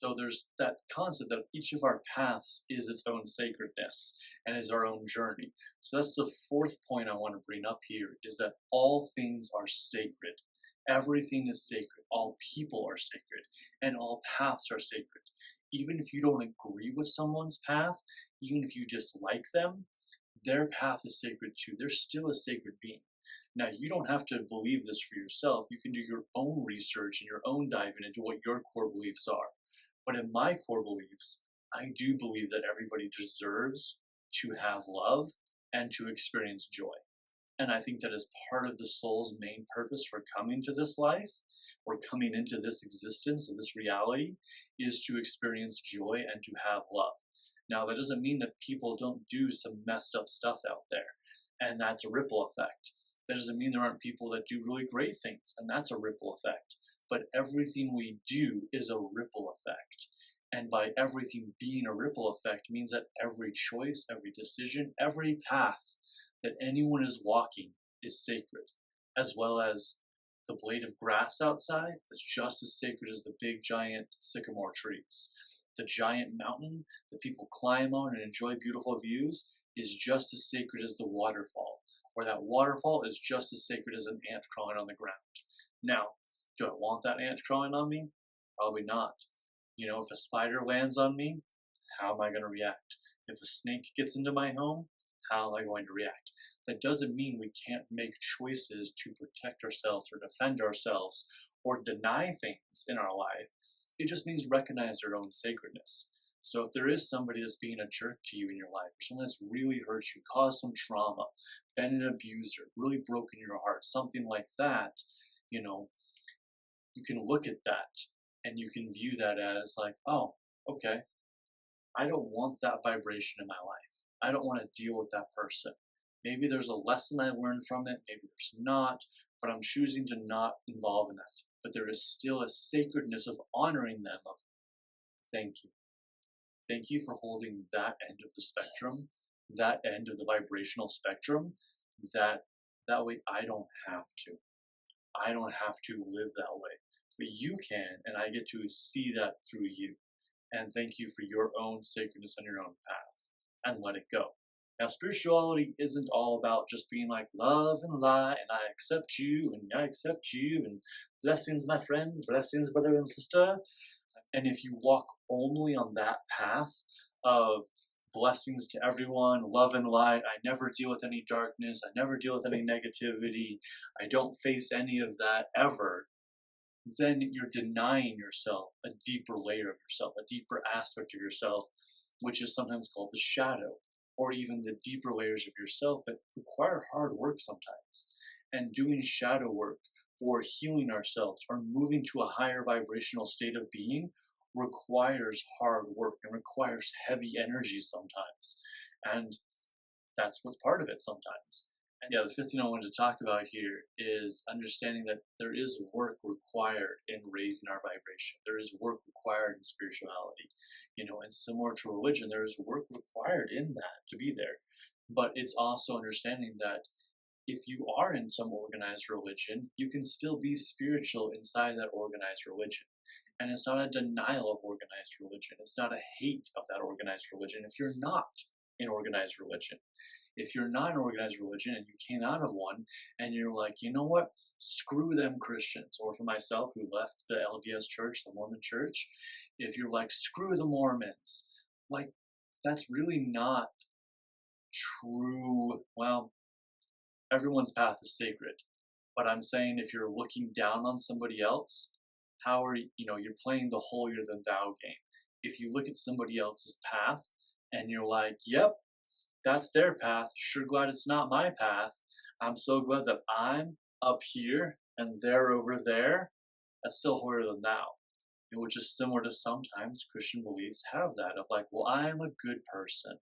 So there's that concept that each of our paths is its own sacredness and is our own journey. So that's the fourth point I want to bring up here, is that all things are sacred. Everything is sacred. All people are sacred, and all paths are sacred. Even if you don't agree with someone's path, even if you dislike them, their path is sacred too. They're still a sacred being. Now, you don't have to believe this for yourself. You can do your own research and your own diving into what your core beliefs are. But in my core beliefs, I do believe that everybody deserves to have love and to experience joy. And I think that is part of the soul's main purpose for coming to this life, or coming into this existence and this reality, is to experience joy and to have love. Now, that doesn't mean that people don't do some messed up stuff out there, and that's a ripple effect. That doesn't mean there aren't people that do really great things, and that's a ripple effect. But everything we do is a ripple effect. And by everything being a ripple effect means that every choice, every decision, every path that anyone is walking is sacred, as well as the blade of grass outside is just as sacred as the big giant sycamore trees. The giant mountain that people climb on and enjoy beautiful views is just as sacred as the waterfall, or that waterfall is just as sacred as an ant crawling on the ground. Now, do I want that ant crawling on me? Probably not. If a spider lands on me, how am I going to react? If a snake gets into my home, how am I going to react? That doesn't mean we can't make choices to protect ourselves or defend ourselves or deny things in our life. It just means recognize their own sacredness. So if there is somebody that's being a jerk to you in your life, or someone that's really hurt you, caused some trauma, been an abuser, really broken your heart, something like that, you can look at that and you can view that as like, oh, okay, I don't want that vibration in my life. I don't want to deal with that person. Maybe there's a lesson I learned from it, maybe there's not, but I'm choosing to not involve in that. But there is still a sacredness of honoring them, of thank you. Thank you for holding that end of the spectrum, that end of the vibrational spectrum, that way I don't have to. I don't have to live that way. But you can, and I get to see that through you. And thank you for your own sacredness on your own path, and let it go. Now, spirituality isn't all about just being like love and light, and I accept you, and I accept you, and blessings, my friend, blessings, brother and sister. And if you walk only on that path of blessings to everyone, love and light, I never deal with any darkness, I never deal with any negativity, I don't face any of that ever, then you're denying yourself a deeper layer of yourself, a deeper aspect of yourself, which is sometimes called the shadow, or even the deeper layers of yourself that require hard work sometimes. And doing shadow work, or healing ourselves, or moving to a higher vibrational state of being requires hard work and requires heavy energy sometimes. And that's what's part of it sometimes. And yeah, the fifth thing I wanted to talk about here is understanding that there is work required in raising our vibration. There is work required in spirituality. And similar to religion, there is work required in that to be there. But it's also understanding that if you are in some organized religion, you can still be spiritual inside that organized religion. And it's not a denial of organized religion. It's not a hate of that organized religion if you're not in organized religion. If you're not in organized religion and you came out of one and you're like, you know what, screw them Christians, or for myself who left the LDS church, the Mormon church, if you're like, screw the Mormons, like that's really not true. Well, everyone's path is sacred, but I'm saying if you're looking down on somebody else, how are you're playing the holier than thou game. If you look at somebody else's path and you're like, yep, that's their path, sure glad it's not my path, I'm so glad that I'm up here and they're over there, that's still holier than thou. Which is similar to sometimes Christian beliefs have that of like, well, I'm a good person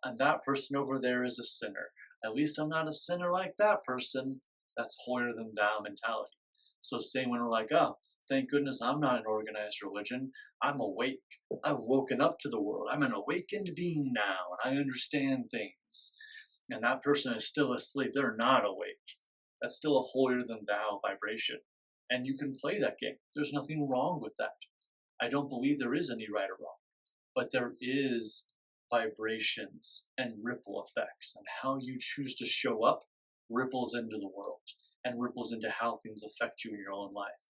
and that person over there is a sinner. At least I'm not a sinner like that person. That's holier than thou mentality. So same when we're like, oh, thank goodness I'm not an organized religion. I'm awake. I've woken up to the world. I'm an awakened being now, and I understand things. And that person is still asleep. They're not awake. That's still a holier than thou vibration. And you can play that game. There's nothing wrong with that. I don't believe there is any right or wrong, but there is vibrations and ripple effects, and how you choose to show up ripples into the world and ripples into how things affect you in your own life.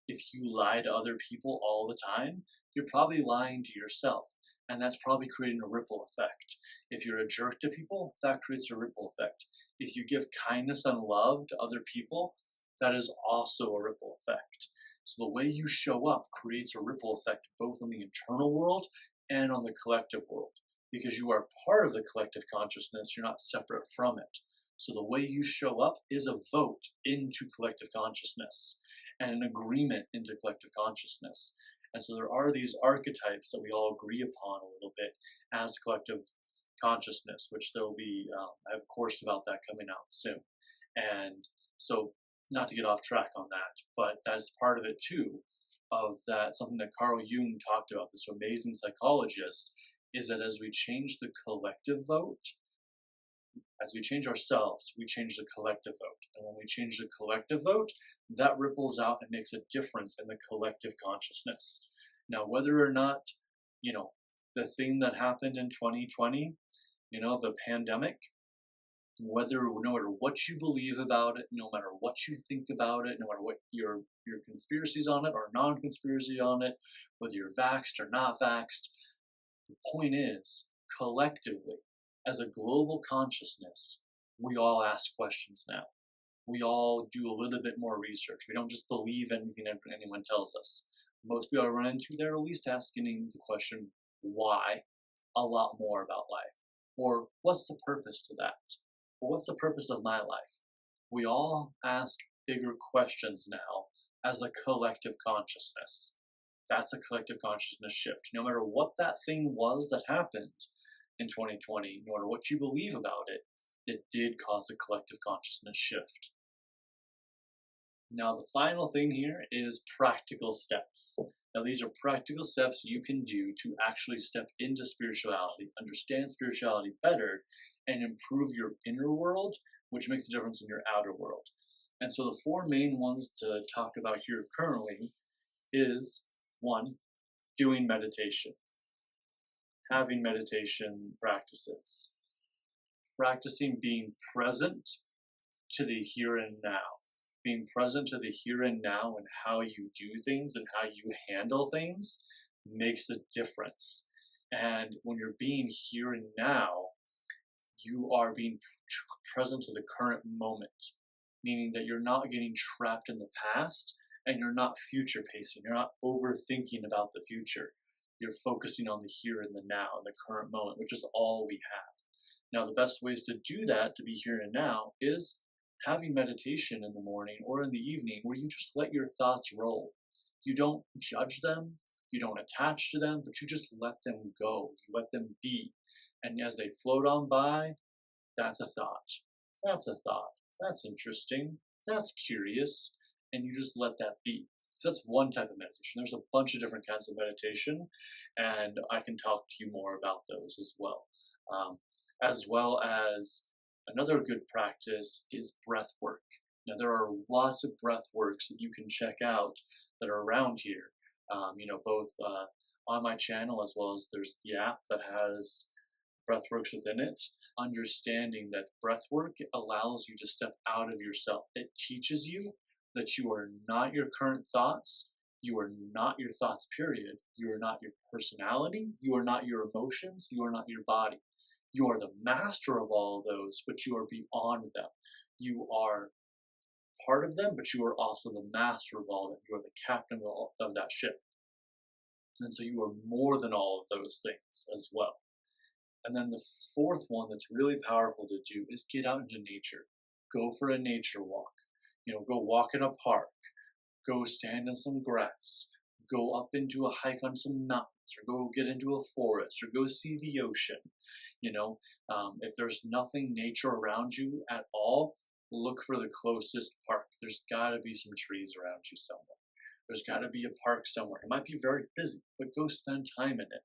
If you lie to other people all the time, you're probably lying to yourself, and that's probably creating a ripple effect. If you're a jerk to people, that creates a ripple effect. If you give kindness and love to other people, that is also a ripple effect. So the way you show up creates a ripple effect both on the internal world and on the collective world. Because you are part of the collective consciousness, you're not separate from it. So the way you show up is a vote into collective consciousness and an agreement into collective consciousness. And so there are these archetypes that we all agree upon a little bit as collective consciousness, which there'll be, I have a course about that coming out soon. And so, not to get off track on that, but that is part of it too, of that, something that Carl Jung talked about, this amazing psychologist, is that as we change the collective vote, as we change ourselves, we change the collective vote. And when we change the collective vote, that ripples out and makes a difference in the collective consciousness. Now, whether or not, the thing that happened in 2020, the pandemic, no matter what you believe about it, no matter what you think about it, no matter what your conspiracies on it or non-conspiracy on it, whether you're vaxxed or not vaxxed, the point is, collectively, as a global consciousness, we all ask questions now. We all do a little bit more research. We don't just believe anything anyone tells us. Most people I run into, they're at least asking the question, why, a lot more about life. Or what's the purpose to that? Or what's the purpose of my life? We all ask bigger questions now as a collective consciousness. That's a collective consciousness shift. No matter what that thing was that happened in 2020, no matter what you believe about it, it did cause a collective consciousness shift. Now, the final thing here is practical steps. Now, these are practical steps you can do to actually step into spirituality, understand spirituality better, and improve your inner world, which makes a difference in your outer world. And so the four main ones to talk about here currently is, 1, doing meditation, having meditation practices, practicing being present to the here and now, being present to the here and now and how you do things and how you handle things makes a difference. And when you're being here and now, you are being present to the current moment, meaning that you're not getting trapped in the past and you're not future pacing. You're not overthinking about the future. You're focusing on the here and the now, and the current moment, which is all we have. Now, the best ways to do that, to be here and now, is having meditation in the morning or in the evening where you just let your thoughts roll. You don't judge them, you don't attach to them, but you just let them go. You let them be. And as they float on by, that's a thought. That's a thought. That's interesting. That's curious. And you just let that be. So that's one type of meditation. There's a bunch of different kinds of meditation, and I can talk to you more about those as well. As well as another good practice is breath work. Now, there are lots of breath works that you can check out that are around here, both on my channel, as well as there's the app that has breathworks within it. Understanding that breathwork allows you to step out of yourself. It teaches you that you are not your current thoughts. You are not your thoughts, period. You are not your personality. You are not your emotions. You are not your body. You are the master of all of those, but you are beyond them. You are part of them, but you are also the master of all of them. You are the captain of that ship. And so you are more than all of those things as well. And then the fourth one that's really powerful to do is get out into nature. Go for a nature walk. Go walk in a park. Go stand in some grass. Go up into a hike on some mountains, or go get into a forest, or go see the ocean. If there's nothing nature around you at all, look for the closest park. There's got to be some trees around you somewhere. There's got to be a park somewhere. It might be very busy, but go spend time in it.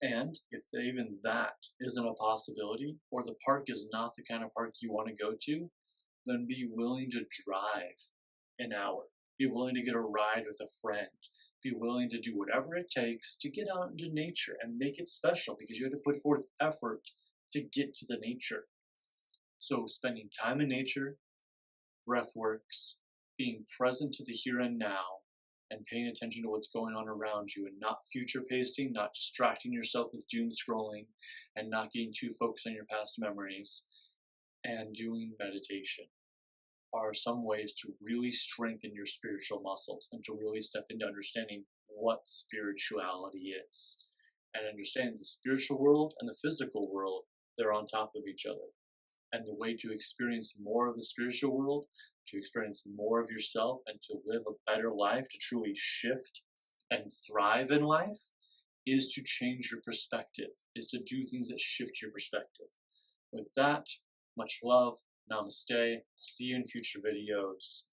And if even that isn't a possibility, or the park is not the kind of park you want to go to, then be willing to drive an hour. Be willing to get a ride with a friend. be willing to do whatever it takes to get out into nature and make it special, because you have to put forth effort to get to the nature. So spending time in nature, breath works, being present to the here and now, and paying attention to what's going on around you, and not future pacing, not distracting yourself with doom scrolling, and not getting too focused on your past memories, and doing meditation are some ways to really strengthen your spiritual muscles and to really step into understanding what spirituality is, and understanding the spiritual world and the physical world, they're on top of each other. And the way to experience more of the spiritual world, to experience more of yourself, and to live a better life, to truly shift and thrive in life, is to change your perspective, is to do things that shift your perspective. With that, much love, namaste, see you in future videos.